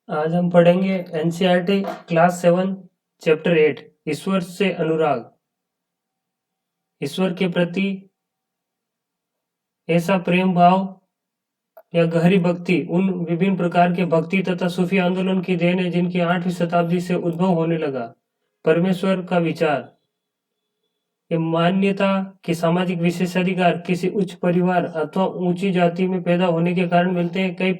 आज हम पढ़ेंगे एनसीईआरटी क्लास 7 चैप्टर 8 ईश्वर से अनुराग। ईश्वर के प्रति ऐसा प्रेम भाव या गहरी भक्ति उन विभिन्न प्रकार के भक्ति तथा सूफी आंदोलन की देन है जिनकी 8वीं शताब्दी से उद्भव होने लगा। परमेश्वर का विचार, ये मान्यता कि सामाजिक विशेषाधिकार किसी उच्च परिवार अथवा ऊंची जाति में पैदा होने के कारण मिलते हैं, कई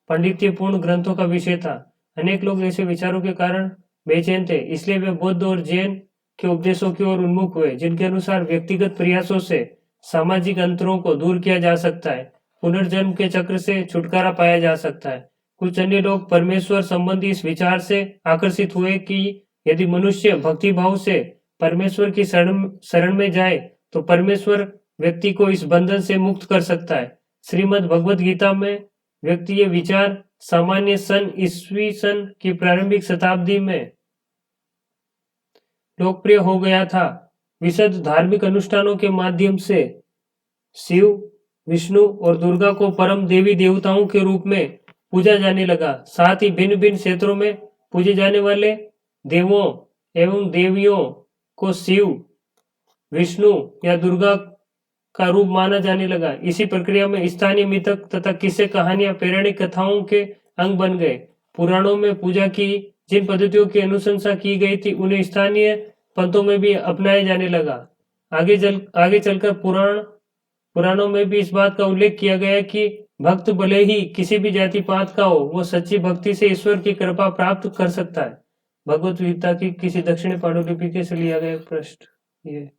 पांडित्यपूर्ण ग्रंथों का विषय था। अनेक लोग ऐसे विचारों के कारण बेचैन थे, इसलिए वे बौद्ध और जैन के उपदेशों की ओर उन्मुख हुए, जिनके अनुसार व्यक्तिगत प्रयासों से सामाजिक अंतरों को दूर किया जा सकता है, पुनर्जन्म के चक्र से छुटकारा पाया जा सकता है। कुछ अन्य लोग परमेश्वर संबंधी इस विचार से आकर्षित हुए कि यदि मनुष्य भक्ति भाव से परमेश्वर की शरण में जाए तो परमेश्वर व्यक्ति को इस बंधन से मुक्त कर सकता है। श्रीमद् भगवद गीता में व्यक्ति ये विचार सामान्य सन ईस्वी सन की प्रारंभिक शताब्दी में लोकप्रिय हो गया था। विशुद्ध धार्मिक अनुष्ठानों के माध्यम से शिव, विष्णु और दुर्गा को परम देवी देवताओं के रूप में पूजा जाने लगा। साथ ही भिन्न भिन्न क्षेत्रों में पूजे जाने वाले देवों एवं देवियों को शिव, विष्णु या दुर्गा का रूप माना जाने लगा। इसी प्रक्रिया में स्थानीय मिथक तथा किस्से कहानियां पौराणिक कथाओं के अंग बन गए। पुराणों में पूजा की जिन पद्धतियों की अनुशंसा की गई थी उन्हें स्थानीय पंथों में भी अपनाया जाने लगा। आगे चलकर पुराणों में भी इस बात का उल्लेख किया गया कि भक्त भले ही किसी भी जाति पात का हो, वो सच्ची भक्ति से ईश्वर की कृपा प्राप्त कर सकता है। भगवत गीता की किसी दक्षिणी पांडुलिपि से लिया गया पृष्ठ ये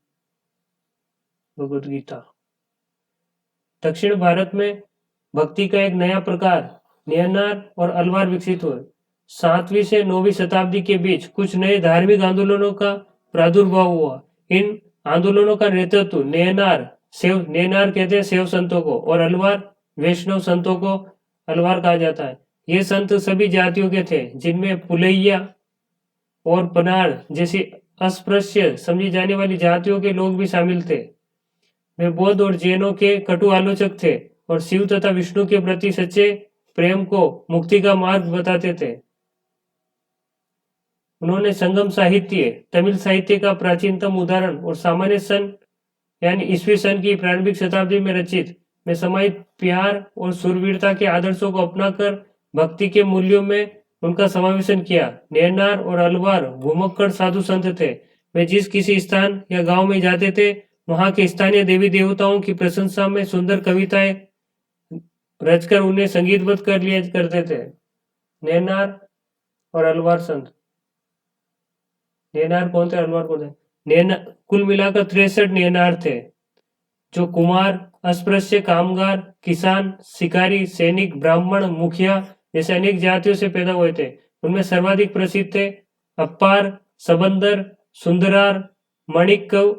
भगवत गीता। दक्षिण भारत में भक्ति का एक नया प्रकार नयनार और अलवार विकसित हुए। 7वीं से 9वीं शताब्दी के बीच कुछ नए धार्मिक आंदोलनों का प्रादुर्भाव हुआ। इन आंदोलनों का नेतृत्व नयनार कहते हैं शैव संतों को, और अलवार वैष्णव संतों को अलवार कहा जाता है। ये संत सभी जातियों के थे, जिनमें पुलैया और पनार जैसी अस्पृश्य समझी जाने वाली जातियों के लोग भी शामिल थे। वे बौद्ध और जैनों के कटु आलोचक थे और शिव तथा विष्णु के प्रति सच्चे प्रेम को मुक्ति का मार्ग बताते थे। उन्होंने संगम साहित्य, तमिल साहित्य का प्राचीनतम उदाहरण और सामान्य सन यानी ईस्वी सन की प्रारंभिक शताब्दी में रचित में समाहित प्यार और सुरवीरता के आदर्शों को अपनाकर भक्ति के मूल्यों में उनका समावेशन किया। नयनार और अलवार घुमक्कड़ साधु संत थे। वे जिस किसी स्थान या गांव में जाते थे, वहां के स्थानीय देवी देवताओं की प्रशंसा में सुंदर कविताएं रचकर उन्हें संगीतबद्ध कर लिया करते थे। नयनार और अलवार संत, नयनार कौन थे, अलवार कौन थे? कुल मिलाकर 63 नयनार थे, जो कुमार, अस्पृश्य, कामगार, किसान, शिकारी, सैनिक, ब्राह्मण, मुखिया जैसे अनेक जातियों से पैदा हुए थे। उनमें सर्वाधिक प्रसिद्ध थे अप्पार, सबंदर, सुंदरार, मणिक्कव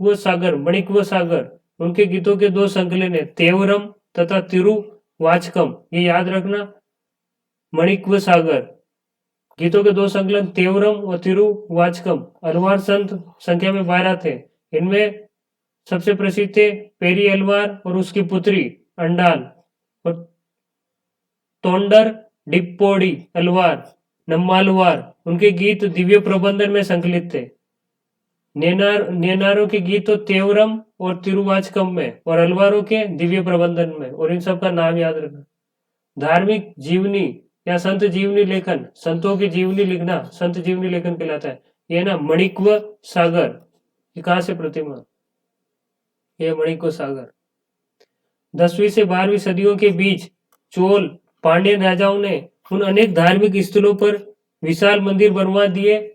व सागर। उनके गीतों के 2 संकलन है, तेवरम तथा तिरुवाचकम। ये याद रखना, मणिक व सागर गीतों के 2 संकलन तेवरम व तिरुवाचकम। अलवार संत संख्या में 12 थे। इनमें सबसे प्रसिद्ध थे पेरी अलवार और उसकी पुत्री अंडाल, और तोंडर डिप्पोडी अलवार नम्मालवार। उनके गीत दिव्य प्रबंधन में संकलित थे। नयनारों के गीत तो तेवरम और तिरुवाचकम में, और अलवारों के दिव्य प्रबंधन में। और इन सब का नाम याद रखना। धार्मिक जीवनी या संत जीवनी लेखन, संतों की जीवनी लिखना संत जीवनी लेखन कहलाता है। ये ना मणिक्व सागर, ये कहां से प्रतिमा, ये मणिक्व सागर। 10वीं से 12वीं सदियों के बीच चोल पांड्यन राजाओं ने उन अनेक धार्मिक स्थलों पर विशाल मंदिर बनवा दिए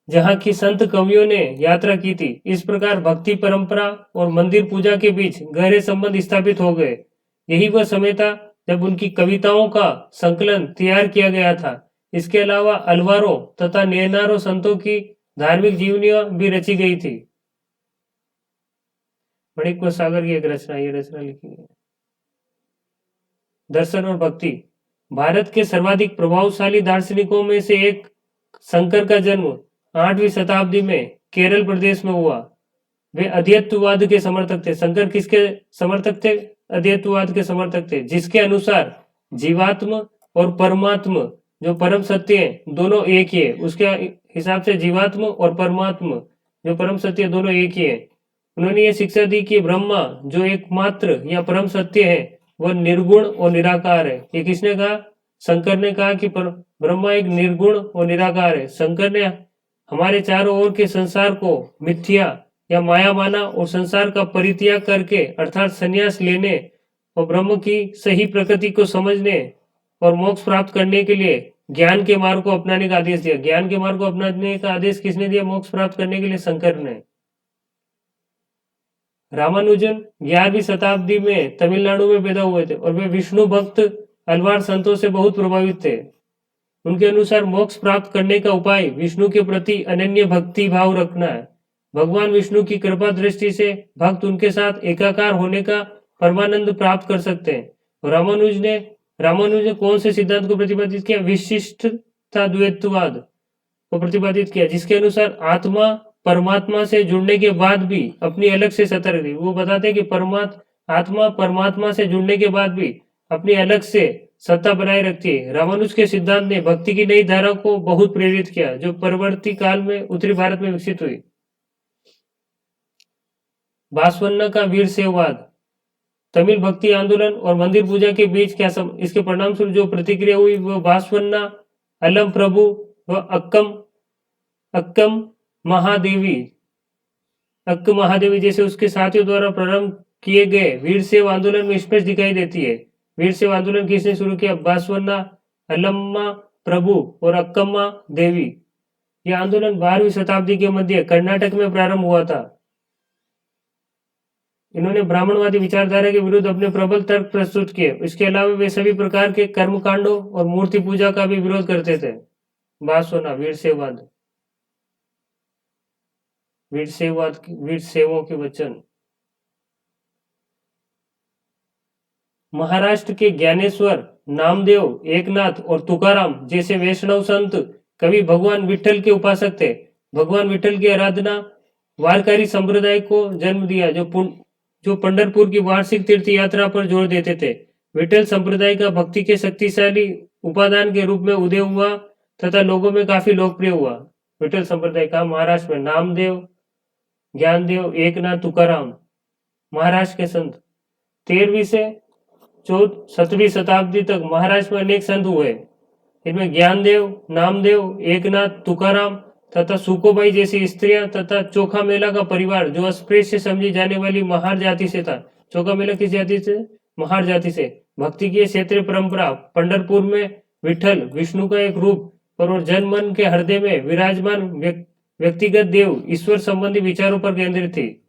जहां की संत कवियों ने यात्रा की थी। इस प्रकार भक्ति परंपरा और मंदिर पूजा के बीच गहरे संबंध स्थापित हो गए। यही वह समय था जब उनकी कविताओं का संकलन तैयार किया गया था। इसके अलावा अलवारों तथा नयनारों संतों की धार्मिक जीवनियां भी रची गई थी। मणिक्व सागर की एक रचना, ये रचना लिखी है। दर्शन और भक्ति, भारत के सर्वाधिक प्रभावशाली दार्शनिकों में से एक शंकर का जन्म 8वीं शताब्दी में केरल प्रदेश में हुआ। वे अद्वैतवाद के समर्थक थे। शंकर किसके समर्थक थे? अद्वैतवाद के समर्थक थे, जिसके अनुसार जीवात्म और परमात्म जो परम सत्य है दोनों एक ही है। उसके हिसाब से जीवात्म और परमात्म जो परम सत्य है दोनों एक ही है। उन्होंने ये शिक्षा दी कि ब्रह्मा जो एकमात्र या परम सत्य है वह निर्गुण और निराकार है। ये किसने कहा? शंकर ने कहा कि ब्रह्मा एक निर्गुण और निराकार है। शंकर ने हमारे चारों ओर के संसार को मिथ्या या माया माना और संसार का परित्याग करके अर्थात संन्यास लेने और ब्रह्म की सही प्रकृति को समझने और मोक्ष प्राप्त करने के लिए ज्ञान के मार्ग को अपनाने का आदेश दिया। ज्ञान के मार्ग को अपनाने का आदेश किसने दिया? मोक्ष प्राप्त करने के लिए शंकर ने। रामानुजन 11वीं शताब्दी में तमिलनाडु में पैदा हुए थे और वे विष्णु भक्त अलवार संतों से बहुत प्रभावित थे। उनके अनुसार मोक्ष प्राप्त करने का उपाय विष्णु के प्रति अनन्य भक्ति भाव रखना है। भगवान विष्णु की कृपा दृष्टि से भक्त उनके साथ एकाकार होने का परमानंद प्राप्त कर सकते हैं। और रामानुज ने कौन से सिद्धांत को प्रतिपादित किया? विशिष्टता द्वैतवाद को प्रतिपादित किया, जिसके अनुसार आत्मा परमात्मा से जुड़ने के बाद भी अपनी अलग से सत्ता रखती। वो बताते हैं कि आत्मा परमात्मा से जुड़ने के बाद भी अपनी अलग से सत्ता बनाए रखती है। रामानुज के सिद्धांत ने भक्ति की नई धारा को बहुत प्रेरित किया जो परवर्ती काल में उत्तरी भारत में विकसित हुई। बासवन्ना का वीर सेववाद, तमिल भक्ति आंदोलन और मंदिर पूजा के बीच क्या इसके परिणाम स्वरूप जो प्रतिक्रिया हुई वो बासवन्ना, अलम प्रभु व अक्कम महादेवी जैसे उसके साथियों द्वारा प्रारंभ किए गए वीर सेव आंदोलन में स्पष्ट दिखाई देती है। वीर सेव आंदोलन किसने शुरू किया? बासवन्ना, अलम्मा प्रभु और अक्कम्मा देवी। यह आंदोलन 12वीं शताब्दी के मध्य कर्नाटक में प्रारंभ हुआ था। इन्होंने ब्राह्मणवादी विचारधारा के विरुद्ध अपने प्रबल तर्क प्रस्तुत किए। इसके अलावा वे सभी प्रकार के कर्मकांडों और मूर्ति पूजा का भी विरोध करते थे। बासवन्ना वीरशैववाद, वीर सेवों के वचन। महाराष्ट्र के ज्ञानेश्वर, नामदेव, एकनाथ और तुकाराम जैसे वैष्णव संत कभी भगवान विठल के उपासक थे। भगवान विठल की आराधना वारकरी संप्रदाय को जन्म दिया जो पंढरपुर की वार्षिक तीर्थ यात्रा पर जोर देते थे। विठल संप्रदाय का भक्ति के शक्तिशाली उपादान के रूप में उदय हुआ तथा लोगों में काफी लोकप्रिय हुआ। विठल संप्रदाय का महाराष्ट्र में नामदेव, ज्ञानदेव, एकनाथ, तुकाराम महाराष्ट्र के संत। 13वीं से 7वीं शताब्दी तक महाराष्ट्र में अनेक संत हुए। इनमें ज्ञानदेव, नामदेव, एकनाथ, तुकाराम तथा सुकोबाई जैसी स्त्रियां तथा चोखा मेला का परिवार जो अस्पृश्य समझी जाने वाली महार जाति से था। चोखा मेला किस जाति से? महार जाति से। भक्ति की क्षेत्रीय परंपरा पंढरपुर में विठल विष्णु का एक रूप और जन मन के हृदय में विराजमान व्यक्तिगत देव ईश्वर संबंधी विचारों पर केंद्रित थी।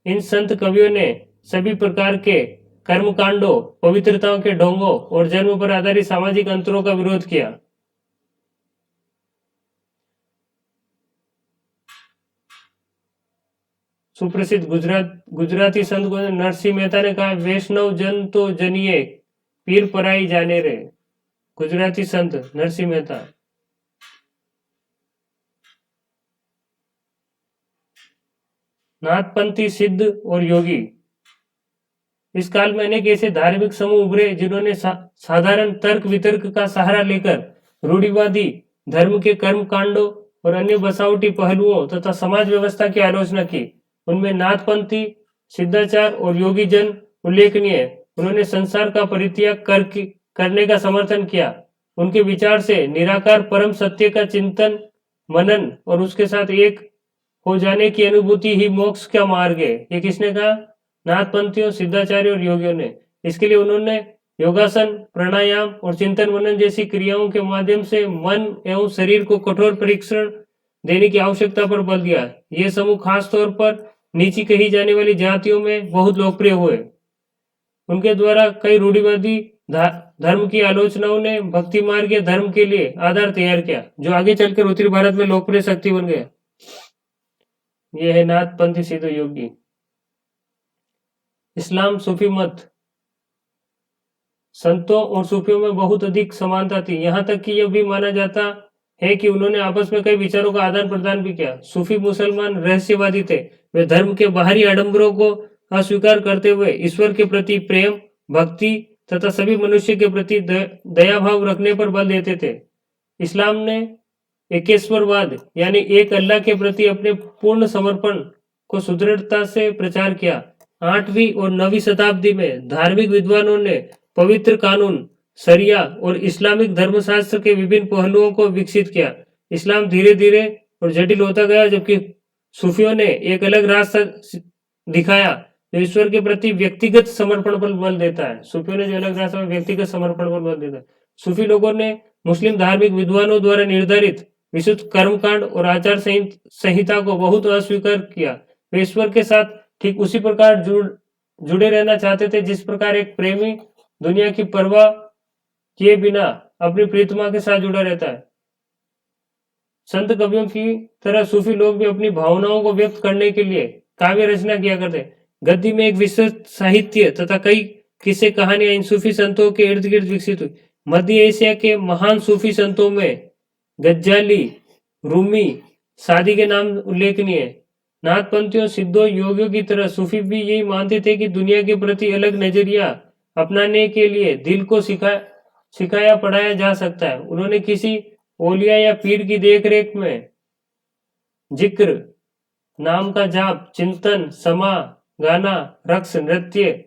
इन संत कवियों ने सभी प्रकार के कर्मकांडों, पवित्रताओं के ढोंगों और जन्म पर आधारित सामाजिक अंतरों का विरोध किया। सुप्रसिद्ध गुजराती संत नरसिंह मेहता ने कहा, वैष्णव जन तो जनिए, पीर पराई जाने रे। गुजराती संत नरसिंह मेहता। नाथपंथी सिद्ध और योगी। इस काल में अनेक ऐसे धार्मिक समूह उभरे जिन्होंने साधारण तर्क वितर्क का सहारा लेकर रूढ़िवादी धर्म के कर्म कांडों और अन्य बसावटी पहलुओं तथा समाज व्यवस्था की आलोचना की। उनमें नाथपंथी, सिद्धाचार और योगी जन उल्लेखनीय। उन्होंने संसार का परित्याग करने का समर्थन किया। उनके विचार से निराकार परम सत्य का चिंतन, मनन और उसके साथ एक हो जाने की अनुभूति ही मोक्ष का मार्ग है। ये किसने कहा? नाथपंथियों, सिद्धाचार्य और योगियों ने। इसके लिए उन्होंने योगासन, प्राणायाम और चिंतन मनन जैसी क्रियाओं के माध्यम से मन एवं शरीर को कठोर परीक्षण देने की आवश्यकता पर बल दिया। ये समूह खास तौर पर नीची कही जाने वाली जातियों में बहुत लोकप्रिय हुए। उनके द्वारा कई रूढ़िवादी धर्म की आलोचनाओं ने भक्ति मार्ग या धर्म के लिए आधार तैयार किया, जो आगे चलकर उत्तरी भारत में लोकप्रिय शक्ति बन गया। यह है नाथपंथी सिद्ध योगी। इस्लाम सूफी मत। संतों और सूफियों में बहुत अधिक समानता थी, यहाँ तक कि यह भी माना जाता है कि उन्होंने आपस में कई विचारों का आदान प्रदान भी किया। सूफी मुसलमान रहस्यवादी थे। वे धर्म के बाहरी आडंबरों को अस्वीकार करते हुए ईश्वर के प्रति प्रेम, भक्ति तथा सभी मनुष्य के प्रति दया भाव रखने पर बल देते थे। इस्लाम ने एकेश्वरवाद यानी एक अल्लाह के प्रति अपने पूर्ण समर्पण को सुदृढ़ता से प्रचार किया। 8वीं और 9वीं शताब्दी में धार्मिक विद्वानों ने पवित्र कानून, शरिया और इस्लामिक धर्मशास्त्र के विभिन्न पहलुओं को विकसित किया। इस्लाम धीरे धीरे और जटिल होता गया, जबकि सूफियों ने एक अलग रास्ता दिखाया जो ईश्वर के प्रति व्यक्तिगत समर्पण पर बल देता है। सूफियों ने जो अलग रास्ता व्यक्तिगत समर्पण पर बल देता है। सूफी लोगों ने मुस्लिम धार्मिक विद्वानों द्वारा निर्धारित विशुद्ध कर्मकांड और आचार संहिता को बहुत अस्वीकार किया। वे ईश्वर के साथ ठीक उसी प्रकार जुड़े रहना चाहते थे जिस प्रकार एक प्रेमी दुनिया की परवाह किए बिना अपनी प्रीतमा के साथ जुड़ा रहता है। संत कवियों की तरह सूफी लोग भी अपनी भावनाओं को व्यक्त करने के लिए काव्य रचना किया करते। गद्दी में एक विस्तृत साहित्य तथा कई किस्से कहानियां इन सूफी संतों के इर्द गिर्द विकसित हुई। मध्य एशिया के महान सूफी संतों में गज्जाली, रूमी, सादी के नाम उल्लेखनीय है। नाथपंथियों, सिद्धों, योगियों की तरह सूफी भी यही मानते थे कि दुनिया के प्रति अलग नजरिया अपनाने के लिए दिल को सिखाया पढ़ाया जा सकता है। उन्होंने किसी ओलिया या पीर की देखरेख में जिक्र, नाम का जाप, चिंतन, समा, गाना, रक्स, नृत्य,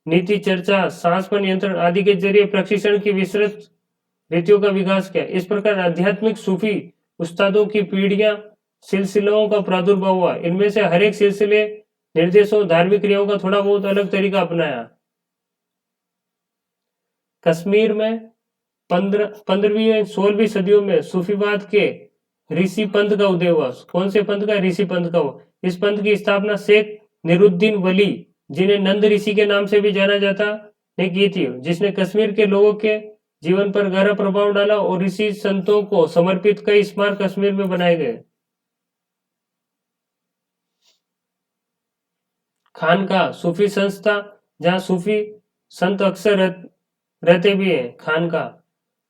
नीति चर्चा, सांस पर नियंत्रण आदि के जरिए प्रशिक्षण की विस्तृत रीतियों का विकास किया। इस प्रकार आध्यात्मिक सूफी उस्तादों की पीढ़ियां सिलसिलों का प्रादुर्भाव हुआ। इनमें से हर एक सिलसिले निर्देशों धार्मिक क्रियाओं का थोड़ा बहुत अलग तरीका अपनाया। कश्मीर में 15वीं और 16वीं सदियों में सूफीवाद के ऋषि पंथ का उदय हुआ। कौन से पंथ का? ऋषि पंथ का हुआ। इस पंथ की स्थापना शेख निरुद्दीन वली, जिन्हें नंद ऋषि के नाम से भी जाना जाता, ने की थी, जिसने कश्मीर के लोगों के जीवन पर गहरा प्रभाव डाला और ऋषि संतों को समर्पित कई स्मारक कश्मीर में बनाए गए। खानका सूफी संस्था जहां सूफी संत अक्सर रहते भी हैं। खानका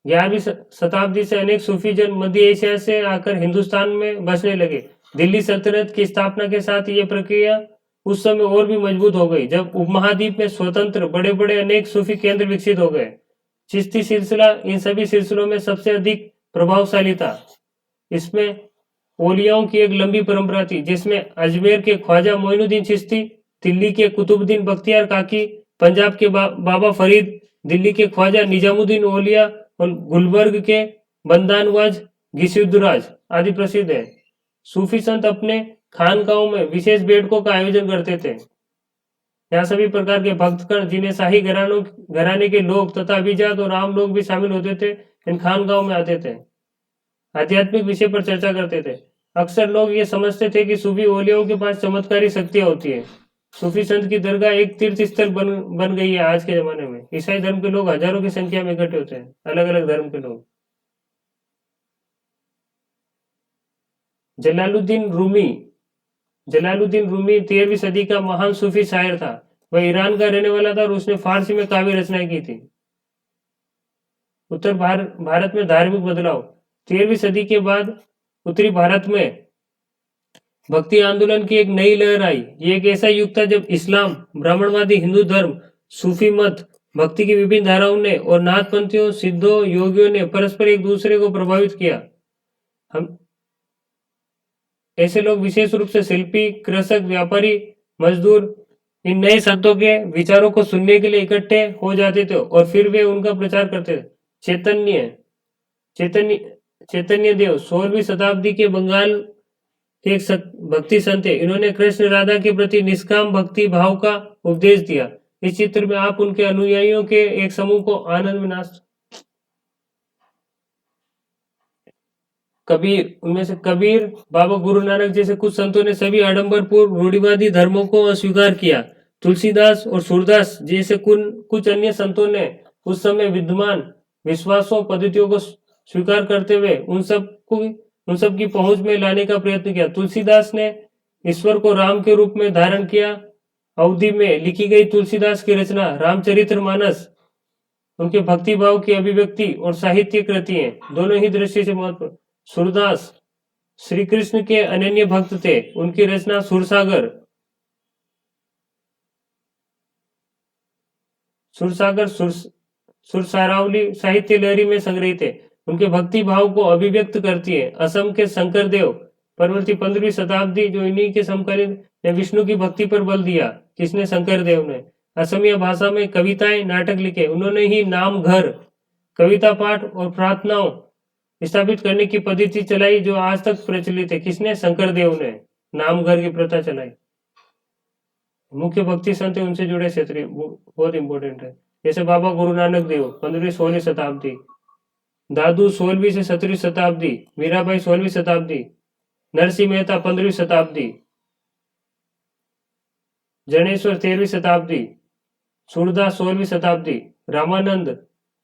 11वीं शताब्दी से अनेक सूफी जन मध्य एशिया से आकर हिंदुस्तान में बसने लगे। दिल्ली सल्तनत की स्थापना के साथ ये प्रक्रिया उस समय और भी मजबूत हो गई, जब उपमहाद्वीप में स्वतंत्र बड़े बड़े अनेक सूफी केंद्र विकसित हो गए। चिश्ती सिलसिला इन सभी सिलसिलों में सबसे अधिक प्रभावशाली था। इसमें ओलियाओं की एक लंबी परंपरा थी, जिसमें अजमेर के ख्वाजा मोइनुद्दीन चिश्ती, दिल्ली के कुतुबुद्दीन बख्तियार काकी, पंजाब के बाबा फरीद, दिल्ली के ख्वाजा निजामुद्दीन औलिया और गुलबर्ग के बंदानवाज गिसियुद्दौराज आदि प्रसिद्ध है। सूफी संत अपने खानकाओं में विशेष बैठकों का आयोजन करते थे। यहाँ सभी प्रकार के भक्तगण, जिन्हें शाही घराने के लोग तथा अभिजात और आम लोग भी शामिल होते थे, इन खानकाओं में आते थे, आध्यात्मिक विषय पर चर्चा करते थे। अक्सर लोग ये समझते थे कि सूफी औलियाओं के पास चमत्कारी शक्तियां होती है। सूफी संत की दरगाह एक तीर्थ स्थल बन गई है आज के जमाने में। ईसाई धर्म के लोग हजारों की संख्या में इकट्ठे होते हैं, अलग अलग धर्म के लोग। जलालुद्दीन रूमी 13वीं सदी का महान सूफी शायर था। वह ईरान का रहने वाला था और उसने फारसी में काव्य रचनाएं की थी। उत्तर भारत में धार्मिक बदलाव। 13वीं सदी के बाद उत्तरी भारत में भक्ति आंदोलन की एक नई लहर आई। ये एक ऐसा युग था जब इस्लाम, ब्राह्मणवादी हिंदू धर्म, सूफी मत, भक्ति की विभिन्न धाराओं ने और नाथपंथियों, सिद्धों, योगियों ने परस्पर एक दूसरे को प्रभावित किया। हम ऐसे लोग विशेष रूप से शिल्पी, कृषक, व्यापारी, मजदूर इन नए संतों के विचारों को सुनने के लिए इकट्ठे हो जाते थे और फिर वे उनका प्रचार करते थे। चैतन्य देव 16वीं शताब्दी के बंगाल के एक भक्ति संत है। इन्होंने कृष्ण राधा के प्रति निष्काम भक्ति भाव का उपदेश दिया। इस चित्र में आप उनके अनुयायियों के एक समूह को आनंद में नाच। उनमें से कबीर, बाबा गुरु नानक जैसे कुछ संतों ने सभी आडंबरपूर्ण रूढ़िवादी धर्मों को अस्वीकार किया। तुलसीदास और सूरदास जैसे कुछ अन्य संतों ने उस समय विद्यमान विश्वासों पद्धतियों को स्वीकार करते हुए उन सब की पहुंच में लाने का प्रयत्न किया। तुलसीदास ने ईश्वर को राम के रूप में धारण किया। अवधि में लिखी गई तुलसीदास की रचना रामचरितमानस उनके भक्ति भाव की अभिव्यक्ति और साहित्य कृति है, दोनों ही दृष्टि से महत्वपूर्ण। सूरदास श्री कृष्ण के अनन्य भक्त थे। उनकी रचना सुरसागर सुरसारावली साहित्य लहरी में संग्रहित है। उनके भक्ति भाव को अभिव्यक्त करती है। असम के शंकरदेव परवर्ती 15वीं शताब्दी जो इन्हीं के समकालीन ने विष्णु की भक्ति पर बल दिया। किसने? शंकरदेव ने। असमिया भाषा में कविताएं नाटक लिखे। उन्होंने ही नाम घर कविता पाठ और प्रार्थनाओं स्थापित करने की पद्धति चलाई जो आज तक प्रचलित है। किसने? शंकरदेव ने नाम घर की प्रथा चलाई। मुख्य भक्ति संत है, उनसे जुड़े क्षेत्र बहुत इंपॉर्टेंट है। जैसे बाबा गुरु नानक देव 15वीं-16वीं शताब्दी, दादू 16वीं से 17वीं शताब्दी, मीराबाई 16वीं शताब्दी, नरसिंह मेहता 15वीं शताब्दी, जनेश्वर 13वीं शताब्दी, सूरदास 16वीं शताब्दी, रामानंद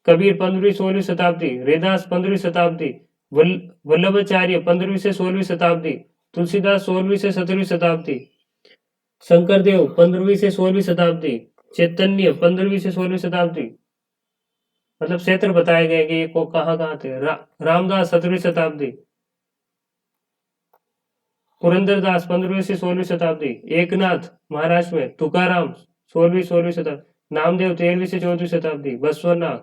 कबीर 15वीं-16वीं शताब्दी, रेदास 15वीं शताब्दी, वल्लभाचार्य 15वीं से 16वीं शताब्दी, तुलसीदास 16वीं से 17वीं शताब्दी, शंकरदेव 15वीं से 16वीं शताब्दी, चैतन्य 15वीं से 16वीं शताब्दी। मतलब क्षेत्र बताए गए कि ये कहाँ थे। रामदास 17वीं शताब्दी, पुरंदरदास 15वीं से 16वीं शताब्दी, एकनाथ महाराष्ट्र में, तुकाराम 16वीं शताब्दी, नामदेव 13वीं से 14वीं शताब्दी, बसवनाथ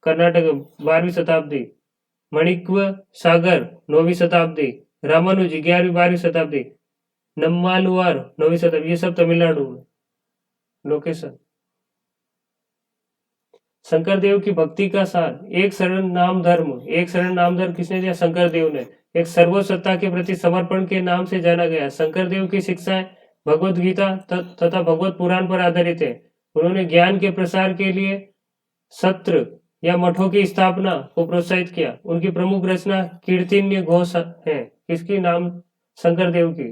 कर्नाटक 12वीं शताब्दी, मणिक्व सागर 9वीं शताब्दी, रामानुज 11वीं-12वीं शताब्दी, नम्मालवार 9वीं शताब्दी। ये सब तमिलनाडु में लोकेशन। शंकरदेव की भक्ति का सार, एक शरण नाम धर्म। एक शरण नाम धर्म किसने दिया? शंकरदेव ने। एक सर्वसत्ता के प्रति समर्पण के नाम से जाना गया। शंकरदेव की शिक्षाएं भगवत गीता तथा भगवत पुराण पर आधारित है। उन्होंने ज्ञान के प्रसार के लिए सत्र या मठों की स्थापना को प्रोत्साहित किया। उनकी प्रमुख रचना कीर्तन्य घोष है। किसकी? नाम शंकरदेव की।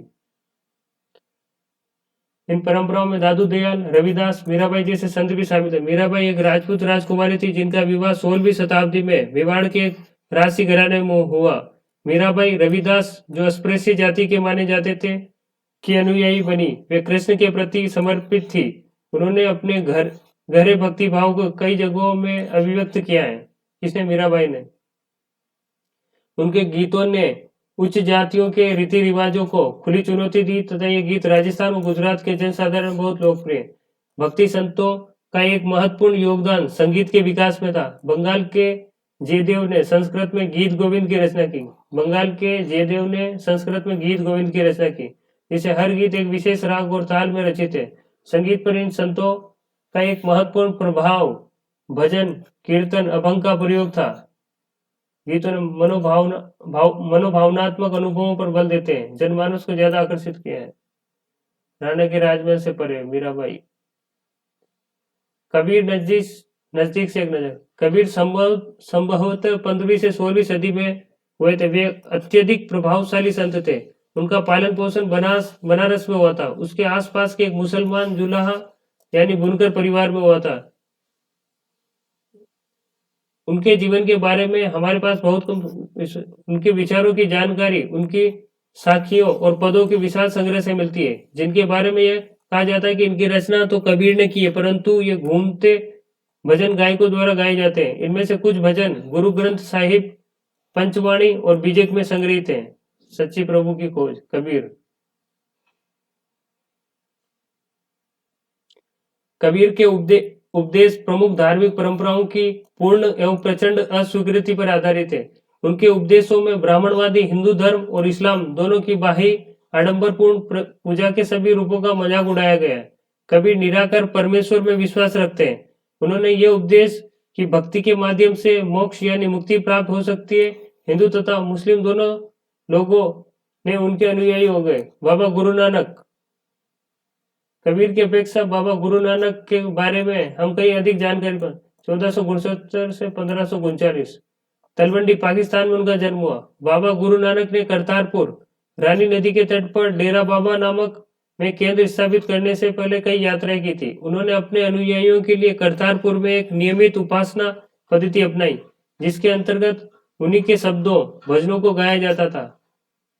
इन परंपराओं में दादू दयाल, रविदास, मीराबाई जैसे संत भी शामिल थे। मीराबाई एक राजपूत राजकुमारी थी जिनका विवाह 16वीं शताब्दी में मेवाड़ के एक राजसी घराने में हुआ। मीराबाई रविदास जो अस्पृश्य जाति के माने जाते थे की अनुयायी बनी। वे कृष्ण के प्रति समर्पित थी। उन्होंने अपने गहरे भक्ति भाव को कई जगहों में अभिव्यक्त किया है। किसने? मीराबाई ने। उनके गीतों ने उच्च जातियों के रीति रिवाजों को खुली चुनौती दी तथा ये गीत राजस्थान और गुजरात के जनसाधारण में बहुत लोकप्रिय। भक्ति संतों का एक महत्वपूर्ण योगदान संगीत के विकास में था। बंगाल के जयदेव ने संस्कृत में गीत गोविंद की रचना की। बंगाल के जयदेव ने संस्कृत में गीत गोविंद की रचना की, जिसे हर गीत एक विशेष राग और ताल में रचित है। संगीत पर इन संतों का एक महत्वपूर्ण प्रभाव भजन, कीर्तन, अभंग का प्रयोग था। गीतों ने मनोभावनात्मक अनुभवों पर बल देते हैं, जनमानस को ज्यादा आकर्षित किया है। राणा के राजमहल से परे मीराबाई। कबीर नजदीक से एक नजर। कबीर संभवतः 15वीं से 16वीं सदी में हुए थे। वे अत्यधिक प्रभावशाली संत थे। उनका पालन पोषण बनारस में हुआ था। उसके आसपास के एक मुसलमान जुलाहा यानी बुनकर परिवार में हुआ था। उनके जीवन के बारे में हमारे पास बहुत कम उनके विचारों की जानकारी उनकी साखियों और पदों के विशाल संग्रह से मिलती है, जिनके बारे में यह कहा जाता है कि इनकी रचना तो कबीर ने की है, परंतु ये घूमते भजन गायकों द्वारा गाए जाते हैं। इनमें से कुछ भजन गुरु ग्रंथ साहिब, पंचवाणी और बीजक में संग्रहित हैं। सच्ची प्रभु की खोज, कबीर। कबीर के उपदेश प्रमुख धार्मिक परंपराओं की पूर्ण एवं प्रचंड अस्वीकृति पर आधारित है। उनके उपदेशों में ब्राह्मणवादी हिंदू धर्म और इस्लाम दोनों की बाह्य आडंबरपूर्ण पूजा के सभी रूपों का मजाक उड़ाया गया है। कबीर निराकार परमेश्वर में विश्वास रखते हैं। उन्होंने ये उपदेश कि भक्ति के माध्यम से मोक्ष यानी मुक्ति प्राप्त हो सकती है। हिंदू तथा मुस्लिम दोनों लोगों ने उनके अनुयायी हो गए। बाबा गुरु नानक। कबीर की अपेक्षा बाबा गुरु नानक के बारे में हम कहीं अधिक जानकारी पर 1469 से 1539 तलवंडी पाकिस्तान में उनका जन्म हुआ। बाबा गुरु नानक ने करतारपुर रानी नदी के तट पर डेरा बाबा नामक में केंद्र स्थापित करने से पहले कई यात्राएं की थी। उन्होंने अपने अनुयायियों के लिए करतारपुर में एक नियमित उपासना पद्धति अपनाई, जिसके अंतर्गत उन्हीं के शब्दों भजनों को गाया जाता था।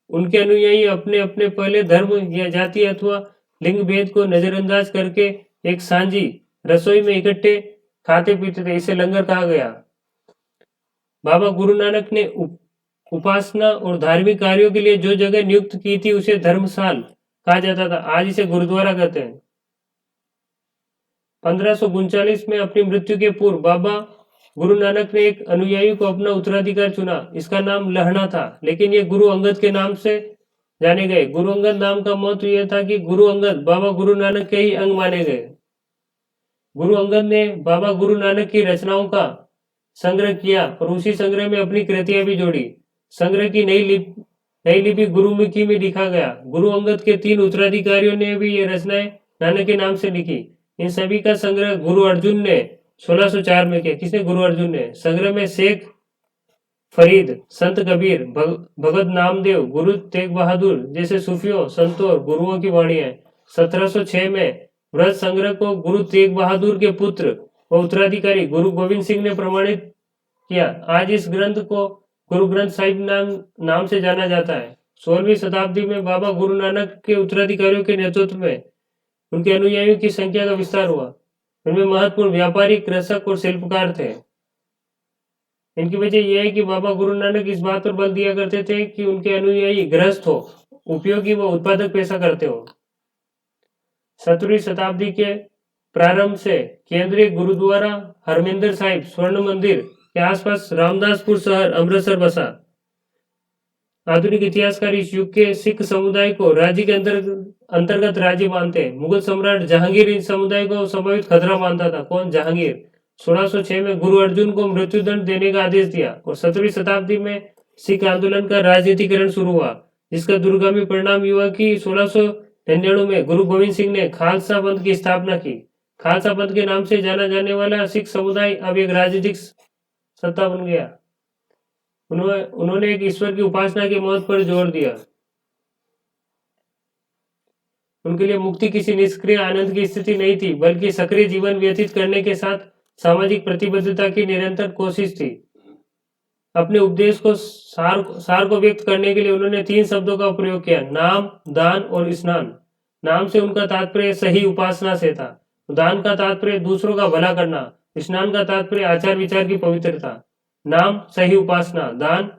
उनके अनुयायी अपने अपने पहले धर्म या जाति अथवा लिंग भेद को नजरअंदाज करके एक सांझी रसोई में इकट्ठे खाते पीते थे। इसे लंगर कहा गया। बाबा गुरु नानक ने उपासना और धार्मिक कार्यों के लिए जो जगह नियुक्त की थी उसे धर्मशाल कहा जाता था। आज इसे गुरुद्वारा कहते हैं। 1539 में अपनी मृत्यु के पूर्व बाबा गुरु नानक ने एक अनुयायी को अपना उत्तराधिकार चुना। इसका नाम लहणा था, लेकिन ये गुरु अंगद के नाम से जाने गए। गुरु अंगद नाम का महत्व यह था कि गुरु अंगद बाबा गुरु नानक के ही अंग माने गए। गुरु अंगद ने बाबा गुरु नानक की रचनाओं का संग्रह किया और उसी संग्रह में अपनी कृतियां भी जोड़ी। संग्रह की नई लिपि गुरुमुखी में लिखा गया। गुरु अंगद के 3 उत्तराधिकारियों ने भी ये रचनाएं नानक के नाम से लिखी। इन सभी का संग्रह गुरु अर्जुन ने 1604 में किया। किसने? गुरु अर्जुन ने। संग्रह में शेख फरीद, संत कबीर, भगत नामदेव, गुरु तेग बहादुर जैसे सूफियों, संतों और गुरुओं की वाणियां। 1706 में व्रत संग्रह को गुरु तेग बहादुर के पुत्र और उत्तराधिकारी गुरु गोविंद सिंह ने प्रमाणित किया। आज इस ग्रंथ को गुरु ग्रंथ साहिब नाम से जाना जाता है। 16वीं शताब्दी में बाबा गुरु नानक के उत्तराधिकारियों के नेतृत्व में उनके अनुयायियों की संख्या का विस्तार हुआ। उनमें महत्वपूर्ण व्यापारी, कृषक और शिल्पकार थे। इनकी वजह यह है कि बाबा गुरु नानक इस बात पर बल दिया करते थे कि उनके अनुयायी गृहस्थ हो, उपयोगी व उत्पादक पेशा करते हो। 17वीं शताब्दी के प्रारंभ से केंद्रीय गुरुद्वारा हरमिंदर साहिब स्वर्ण मंदिर के आसपास रामदासपुर शहर अमृतसर बसा। आधुनिक इतिहासकार इस युग के सिख समुदाय को राज्य के अंतर्गत राज्य मानते हैं। मुगल सम्राट जहांगीर इन समुदाय को संभावित खतरा मानता था। कौन? जहांगीर। 1606 में गुरु अर्जुन को मृत्युदंड देने का आदेश दिया और 17वीं शताब्दी में सिख आंदोलन का राजनीतिकरण शुरू हुआ, जिसका दूरगामी परिणाम हुआ कि 1699 में गुरु गोविंद सिंह ने खालसा पंथ की स्थापना की। खालसा पंथ के नाम से जाना जाने वाला सिख समुदाय अब एक राजनीतिक सत्ता बन गया। उन्होंने एक ईश्वर की उपासना के महत्व पर जोर दिया। उनके लिए मुक्ति किसी निष्क्रिय आनंद की स्थिति नहीं थी, बल्कि सक्रिय जीवन व्यतीत करने के साथ सामाजिक प्रतिबद्धता की निरंतर कोशिश थी। अपने उपदेश को सार को व्यक्त करने के लिए उन्होंने 3 शब्दों का प्रयोग किया: नाम, दान और स्नान। नाम से उनका तात्पर्य सही उपासना से था। दान का तात्पर्य दूसरों का भला करना। स्नान का तात्पर्य आचार विचार की पवित्रता। नाम सही उपासना, दान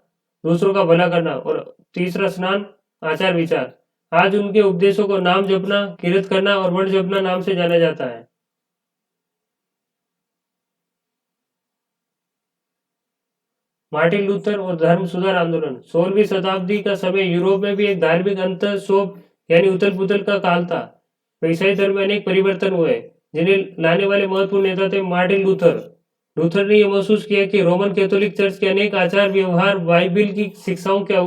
दूसरों का भला करना और तीसरा स्नान आचार विचार। आज उनके उपदेशों को नाम जपना, कीर्त करना और वर्ण जपना नाम से जाना जाता है। मार्टिन लूथर और धर्म सुधार आंदोलन। 16वीं शताब्दी का समय यूरोप में भी एक धार्मिक अंतःक्षोभ यानी उथल पुथल का काल था। ईसाई धर्म में अनेक परिवर्तन हुए, जिन्हें लाने वाले महत्वपूर्ण नेता थे मार्टिन लूथर। लूथर ने यह महसूस किया कि रोमन कैथोलिक चर्च के अनेक आचार व्यवहार बाइबिल की शिक्षाओं के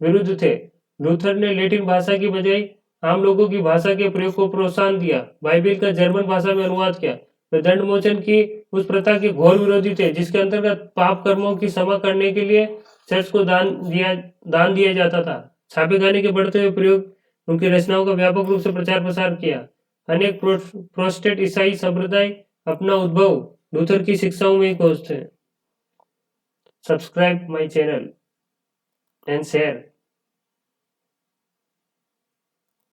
विरुद्ध थे। लूथर ने लैटिन भाषा की बजाय आम लोगों की भाषा के प्रयोग को प्रोत्साहन दिया, बाइबिल का जर्मन भाषा में अनुवाद किया। वे दंड मोचन की उस प्रथा के घोर विरोधी थे, जिसके अंतर्गत पाप कर्मों की क्षमा करने के लिए चर्च को दान दिया जाता था। छापेखाने के बढ़ते हुए प्रयोग उनकी रचनाओं का व्यापक रूप से प्रचार प्रसार किया। अनेक प्रोटेस्टेंट ईसाई संप्रदाय अपना उद्भव लूथर की शिक्षाओं में खोजते हैं। Subscribe my channel and share.